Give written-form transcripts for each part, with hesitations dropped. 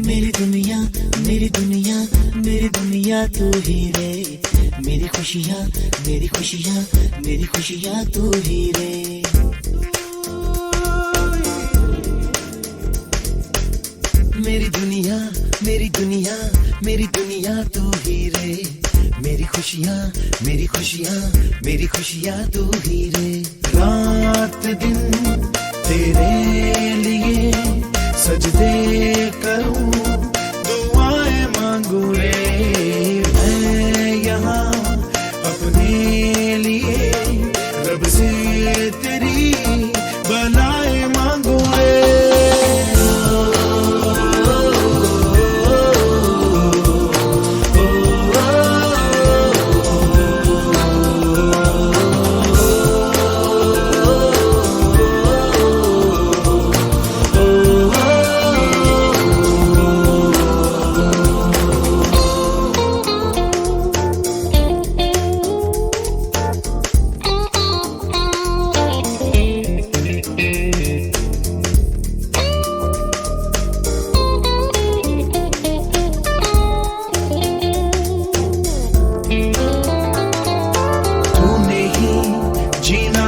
मेरी दुनिया मेरी दुनिया मेरी दुनिया तू ही रे, मेरी खुशियाँ मेरी खुशियाँ मेरी खुशियाँ तू ही रे। मेरी दुनिया मेरी दुनिया मेरी दुनिया तू ही रे, मेरी खुशियाँ मेरी खुशियाँ मेरी खुशियाँ तू ही रे। रात दिन तेरे लिए सजदे करूं, दुआएं मांगू रे मैं यहाँ अपने लिए, रब से तेरी भलाएं मांगू रे।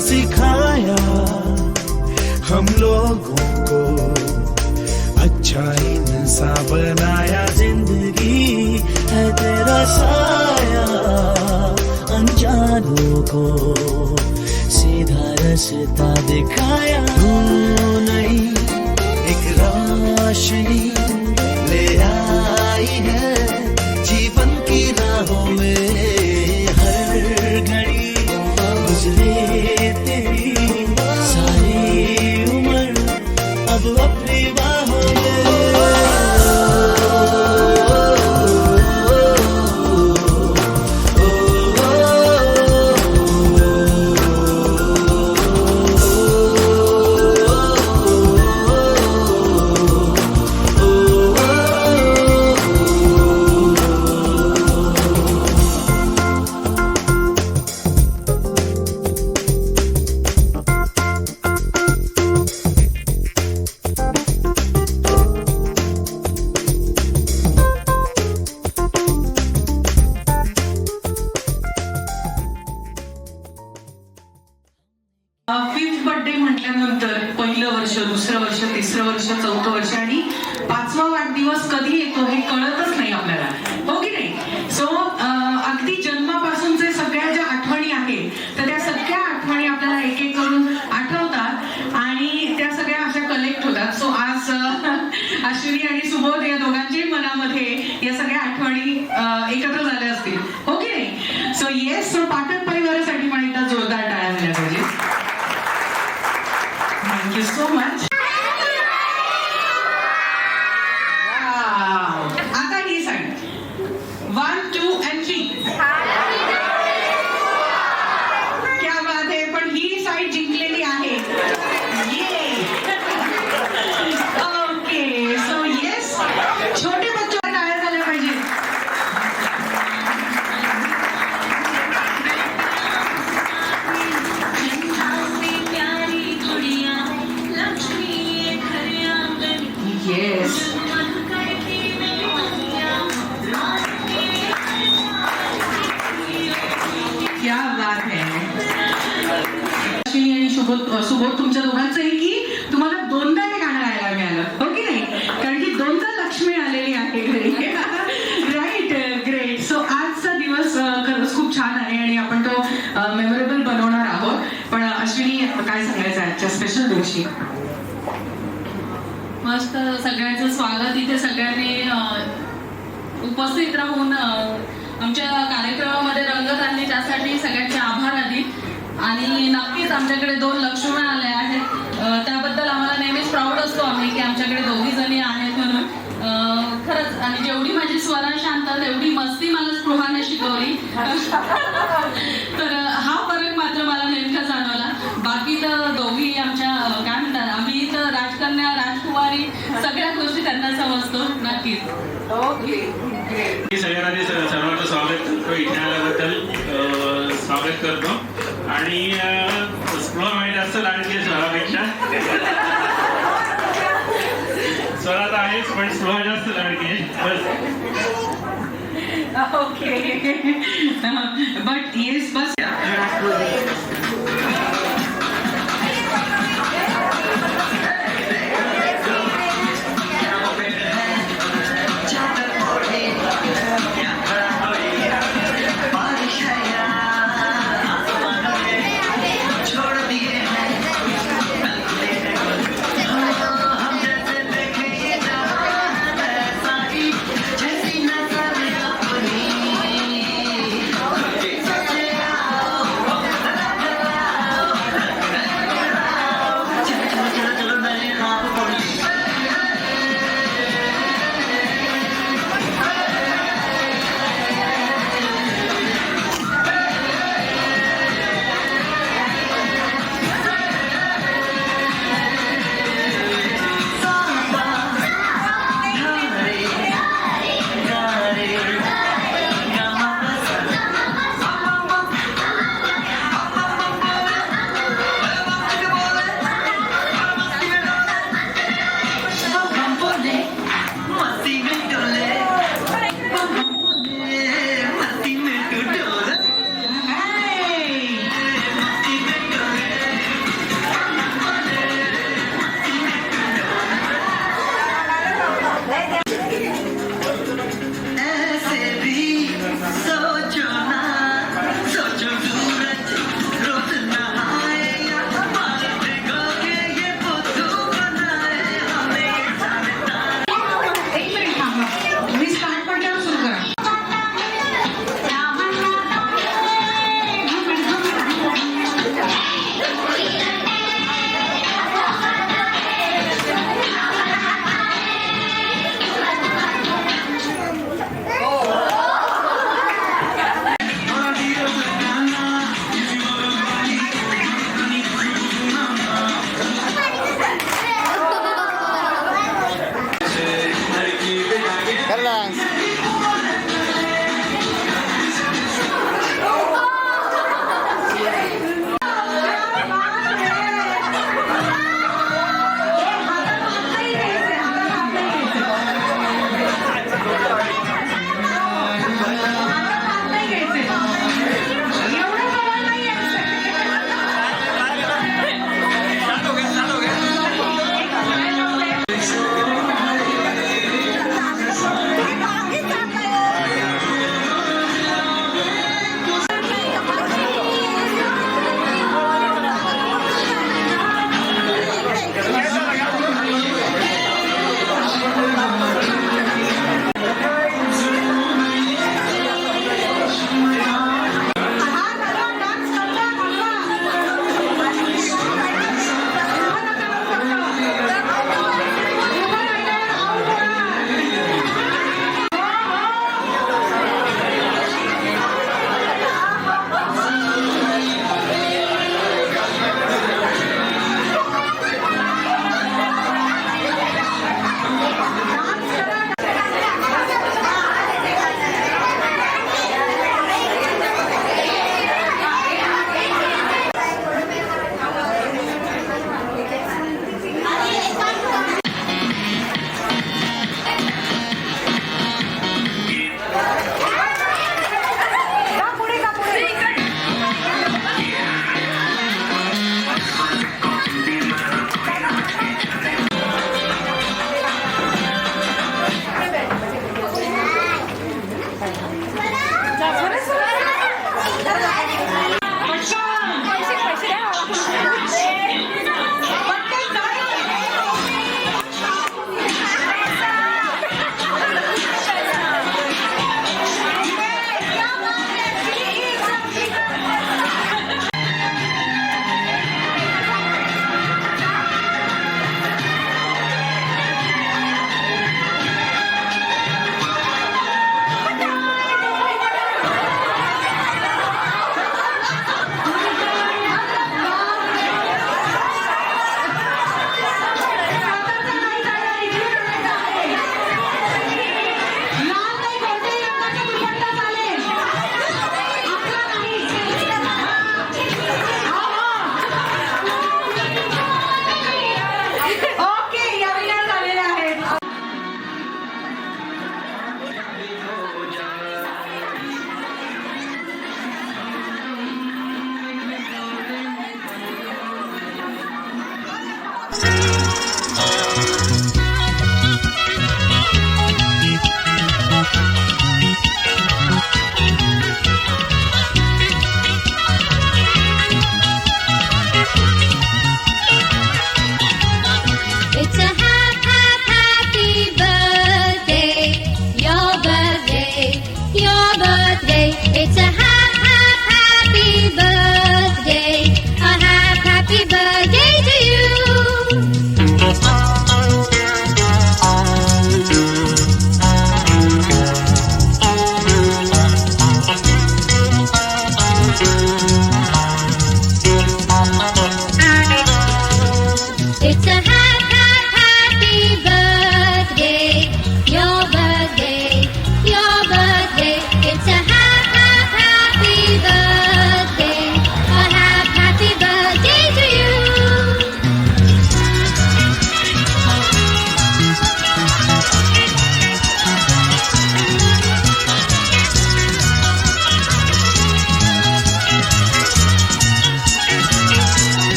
सिखाया हम लोगों को, अच्छा इंसान बनाया, जिंदगी है तेरा साया, अनजानों को सीधा रास्ता दिखाया। तू नहीं एक रोशनी ले आई है जीवन की राहों में, हर घड़ी गुजरे तेरी सारी उम्र अब अपनी बाहों फिफ्थ बर्थडे म्हटल्यानंतर पहिलं वर्ष, दुसरं वर्ष, तिसरं वर्ष, चौथं वर्ष आणि पाचवा वाढदिवस कधी येतो हे कळतच नाही आपल्याला, हो की नाही? सो अगदी जन्मापासूनचे सगळ्या ज्या आठवणी आहेत तर त्या सगळ्या आठवणी आपल्याला एक एक करून आठवतात आणि त्या सगळ्या अशा कलेक्ट होतात. सो आज अश्विनी आणि सुबोध या दोघांच्याही मनामध्ये या सगळ्या आठवणी एकत्र झाल्या असतील, हो की नाही? सो येस, सो पाठक परिवारासाठी पण एकदा जोरदार टाळ्या झाल्या पाहिजे. Thank you so much. Wow. आता ही साइड 1, 2 and 3. क्या बात है, पण ही साइड जिंकलेली आहे. ओके, सो येस, छोटे बच्चों टाळ्या झाल्या पाहिजे. लक्ष्मी मस्त सगळ्यांचं स्वागत इथे सगळ्यांनी उपस्थित राहून आमच्या कार्यक्रमामध्ये रंगत आणली त्यासाठी सगळ्यांचे आभार आधी. आणि नक्कीच आमच्याकडे 2 लक्ष्मण आले आहेत, त्याबद्दल आम्हाला नेहमीच प्राऊड असतो आम्ही की आमच्याकडे 2 जणी आहेत म्हणून. खरंच आणि जेवढी माझी स्वरा शांत तेवढी मस्ती मला स्पृहाने शिकवली. तर हा फरक मात्र मला नेमका जाणवला. बाकी तर दोघी आमच्या काय म्हणतात आम्ही तर राजकन्या राजकुमारी सगळ्या गोष्टी त्यांना समजतो. नक्कीच. ओके. सगळ्यांनी सर्वांचं स्वागत करतो, इथे आल्याबद्दल स्वागत करतो. आणि स्पृहा माहीत असतं लाडकी स्वरापेक्षा. स्वरा तर आहेच पण स्पृहा जास्त लाडकी आहे. Okay. But yes, bus